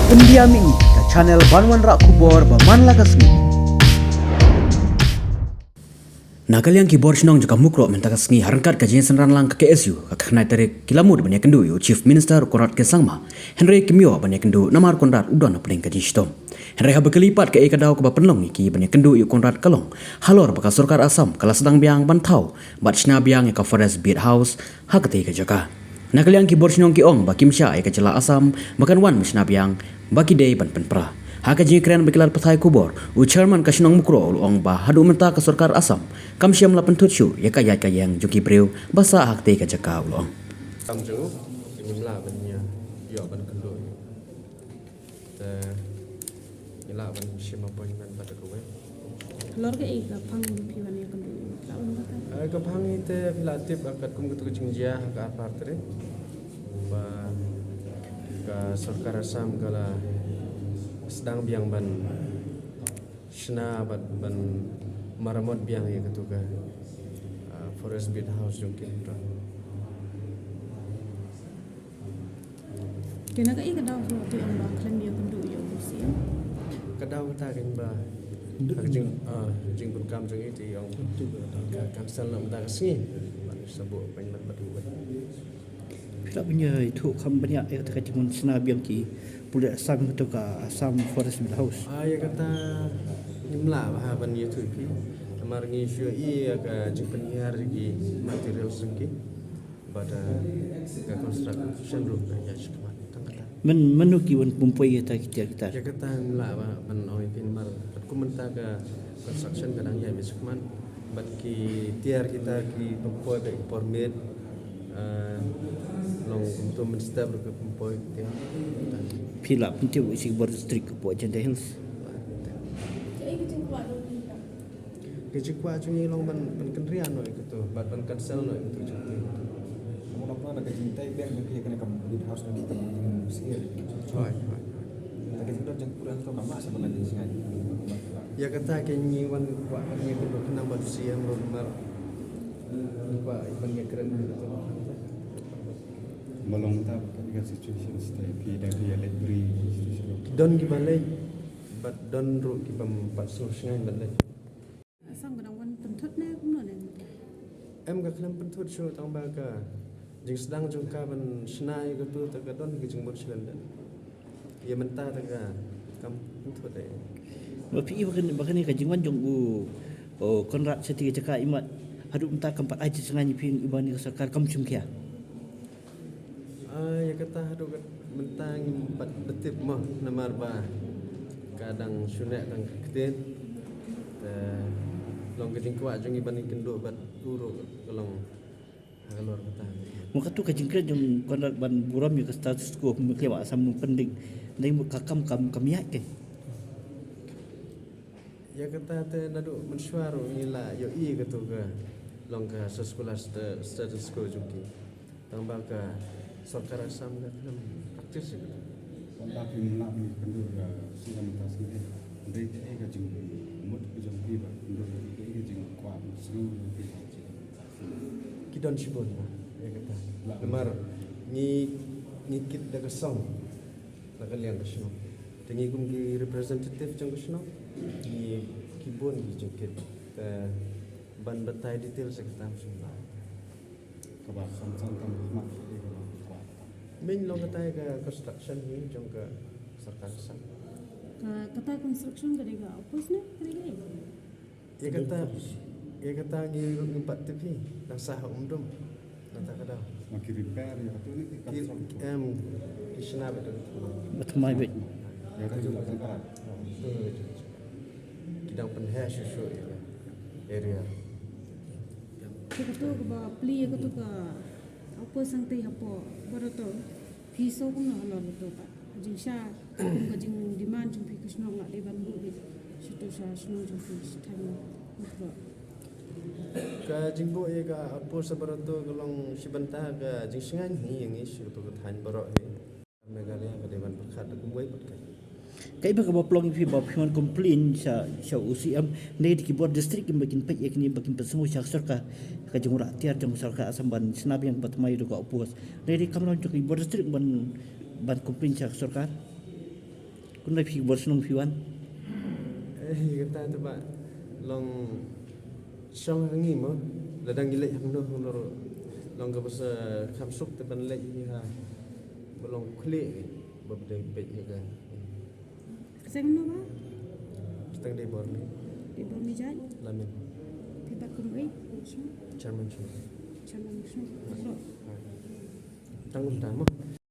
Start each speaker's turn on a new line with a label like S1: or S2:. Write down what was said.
S1: Pendiam ini ke channel Banwan Rak Kubor Baman Lagasmi. Nakal yang keyboard sinong juga mukro mentakas ngi harangkat kajian senran lang ke KSU kaknai tarik kilamud banyak kendu yu Chief Minister Konrad Kesangma Henry Kimyo banyak kendu namar Konrad udon pening kaji stom Henry haba kelipat ke ikadau ke penlong iki banyak kendu yu Konrad Kalong halor baka surkar Asam kala sedang biang bantau bat sna biang ke Forest Beat House hakati ke jaka nakal yang keyboard sinong ki ong bakim sya ke jela Asam bakan wan misna biang baki day ban penpra Haka jikren bekilar petai kubor, Chairman kasinong mukro ong ba hadu menta ke surkar Asam, kam siam la pentut syu ya kayat kayang juki breu basa hak te ka jaka ulong.
S2: Kam jeng imla banya yo ban kendo. Te ila ban shima appointment pada kowe.
S3: Lor ke ika pang piwan ya kendo. Lawan mata.
S2: Ka phang ite filatip akat kum kutu jingjia ka apartre. Ba ka surkar Asam kala sedang biang ban shna ban maramot biang ya ketuga Forest Beat House jungkin
S3: Kena ka ika daw so ti ang baklan ya kendo ya museum.
S2: Kadau ta kan ba jing pun kam jung itu yang kansel nak tak sini sebut banyak batu.
S4: Tak punya itu kam banyak ya kata cuma sena biang ki pulih Asam tu ka Asam Forest Beat House.
S2: Ya kata nimla bah ban itu ki amar ngi syu ka jing penyiar gi material sengki pada ka construction room ya cuma tangkata.
S4: Menu ki wan pumpoi kita.
S2: Ya kata nimla bah ban oi pin mar ku menta ka construction kadang ya miskuman bat ki tiar kita ki pumpoi be permit long untuk menstep ke pumpoi dia
S4: Pila pentiu isi bor district po Agenda Hills.
S2: Kejikwa cunyi long ban kendrian no itu ban cancel no itu cunyi.
S5: Kamu nak nak kejintai biar mungkin kena kamu di house lagi kamu sihir.
S2: Hai.
S5: Tapi kita jangan kurang tu mama sebenarnya sih.
S2: Ya kata kenyi wan kwa ni kudu kena batu siam mar kwa iban ya keren itu.
S5: Melong tak dengan situation tapi dah dia lebih
S2: Don ki balai bat don ru ki pam pat solution balai.
S3: Asam kadang wan pentut na kumno na.
S2: Em ka klam pentut show tang ba ka jing sedang jung ka ban snai ka tu ta ka don ki jing mot silan dan. Ya menta ta ka kam pentut ai.
S4: Tapi bahkan ka jingwan jong Konrad setiga cakap imat hadu menta kampat aja sengaja pin ibani sarkar kam cumkia.
S2: Ya kata hadu mentang empat betip mah namar ba kadang sunek kang ketin long keting kuat jung iban kendo bat turu kolong kalor kata
S4: Muka tu kajingkran jong Konrad ban buram ya ke status quo meklewa Asam nu pending nai kakam kamiak ke.
S2: ya kata te nadu mensuaru ngila yo I ketu ke long ka sekolah status quo jungki tambah ka sarkar Asam ka film praktis gitu.
S5: tapi nak ni kendur silam tas ni. Dari ke jing mut ke jing piba kendur ke jing kuat seru piba.
S2: Kidon sibon ya kata lemar ni kit da kesong nakal yang kesong tengi kum ki representative jang kesong ni kibon ki jengkit ban betai detail sekitar semua
S5: Kabah sam kam mak
S2: min long kata ke construction ni jang ke sarkar Asam
S3: Kata construction kada ga opus na kada ga.
S2: ya kata ni empat TV dah sah umdum nanti kada
S5: makin repair ya tu ni
S2: kisna betul
S4: Batmai bet.
S5: ya tu juga kan.
S2: kidang penhe susu area
S3: Kata tu ba pli ka tu ka opus sang tei hapo barato piso kumno halor tu pa. Jing sha ka jing demand jing pi kusno ngak de ban bu bi. Situ sha sno jing pi time makro.
S2: Ka jingbo ye ka apo sabarato golong sibanta ka jingsingan hi yang isu tu than borok he megalia ka dewan berkat kumwai patkai
S4: Kai ba ka plong fi ba piman complain sa UCM nei di keyboard district yang bakin pek yakni bakin pesemu syak sarka ka jung rakyat jung sarka Asam ban senab yang batmai do ka opus nei di kamlon jok keyboard district ban complain syak sarkar kun nai phi bor snong phi wan
S2: Kata tu pak long syong hangi mo ladang gilek hang no honor long ka basa kapsuk te ban lek ha belong klik berde pej ka
S3: Saya mana ba?
S2: setang de bor ni
S3: Di Bormijai,
S2: lamin
S3: kita kembali.
S2: chairman show
S3: Channel Show.
S2: tanggung tamo